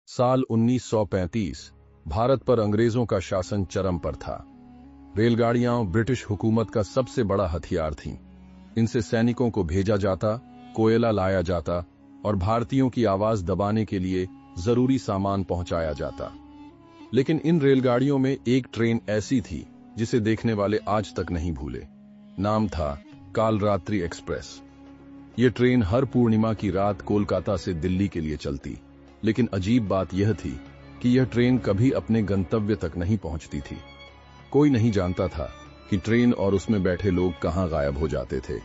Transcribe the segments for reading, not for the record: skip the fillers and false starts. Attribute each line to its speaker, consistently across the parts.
Speaker 1: साल 1935 भारत पर अंग्रेजों का शासन चरम पर था। रेलगाड़ियां ब्रिटिश हुकूमत का सबसे बड़ा हथियार थीं। इनसे सैनिकों को भेजा जाता, कोयला लाया जाता और भारतीयों की आवाज दबाने के लिए जरूरी सामान पहुंचाया जाता। लेकिन इन रेलगाड़ियों में एक ट्रेन ऐसी थी जिसे देखने वाले आज तक नहीं भूले। नाम था कालरात्रि एक्सप्रेस। ये ट्रेन हर पूर्णिमा की रात कोलकाता से दिल्ली के लिए चलती। लेकिन अजीब बात यह थी कि यह ट्रेन कभी अपने गंतव्य तक नहीं पहुंचती थी। कोई नहीं जानता था कि ट्रेन और उसमें बैठे लोग कहां गायब हो जाते थे।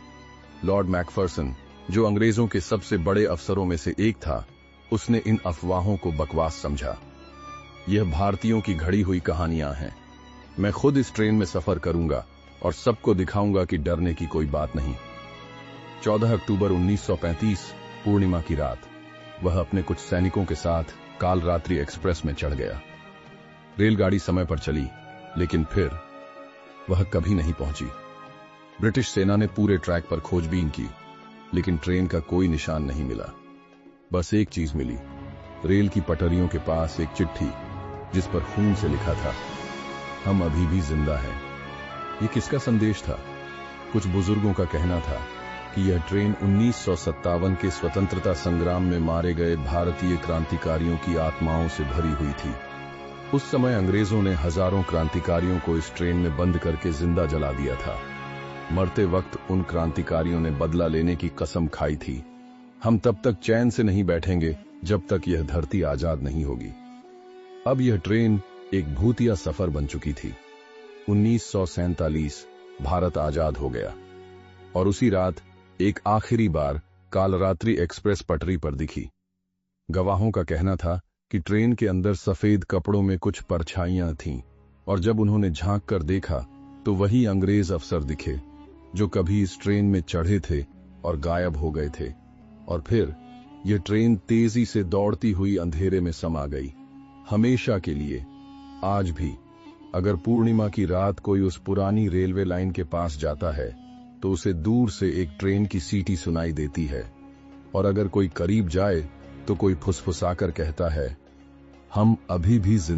Speaker 1: लॉर्ड मैकफर्सन, जो अंग्रेजों के सबसे बड़े अफसरों में से एक था, उसने इन अफवाहों को बकवास समझा। यह भारतीयों की घड़ी हुई कहानियां हैं। मैं खुद इस ट्रेन में सफर करूंगा और सबको दिखाऊंगा कि डरने की कोई बात नहीं। 14 अक्टूबर 1935 पूर्णिमा की रात वह अपने कुछ सैनिकों के साथ कालरात्रि एक्सप्रेस में चढ़ गया। रेलगाड़ी समय पर चली, लेकिन फिर वह कभी नहीं पहुंची। ब्रिटिश सेना ने पूरे ट्रैक पर खोजबीन की, लेकिन ट्रेन का कोई निशान नहीं मिला। बस एक चीज मिली, रेल की पटरियों के पास एक चिट्ठी जिस पर खून से लिखा था, हम अभी भी जिंदा हैं। ये किसका संदेश था? कुछ बुजुर्गों का कहना था कि यह ट्रेन 1957 के स्वतंत्रता संग्राम में मारे गए भारतीय क्रांतिकारियों की आत्माओं से भरी हुई थी। उस समय अंग्रेजों ने हजारों क्रांतिकारियों को इस ट्रेन में बंद करके जिंदा जला दिया था। मरते वक्त उन क्रांतिकारियों ने बदला लेने की कसम खाई थी। हम तब तक चैन से नहीं बैठेंगे जब तक यह धरती आजाद नहीं होगी। अब यह ट्रेन एक भूतिया सफर बन चुकी थी। 1947 भारत आजाद हो गया और उसी रात एक आखिरी बार कालरात्रि एक्सप्रेस पटरी पर दिखी। गवाहों का कहना था कि ट्रेन के अंदर सफेद कपड़ों में कुछ परछाइयां थीं, और जब उन्होंने झांक कर देखा तो वही अंग्रेज अफसर दिखे जो कभी इस ट्रेन में चढ़े थे और गायब हो गए थे। और फिर यह ट्रेन तेजी से दौड़ती हुई अंधेरे में समा गई, हमेशा के लिए। आज भी अगर पूर्णिमा की रात कोई उस पुरानी रेलवे लाइन के पास जाता है तो उसे दूर से एक ट्रेन की सीटी सुनाई देती है, और अगर कोई करीब जाए तो कोई फुसफुसाकर कहता है, हम अभी भी जिंदा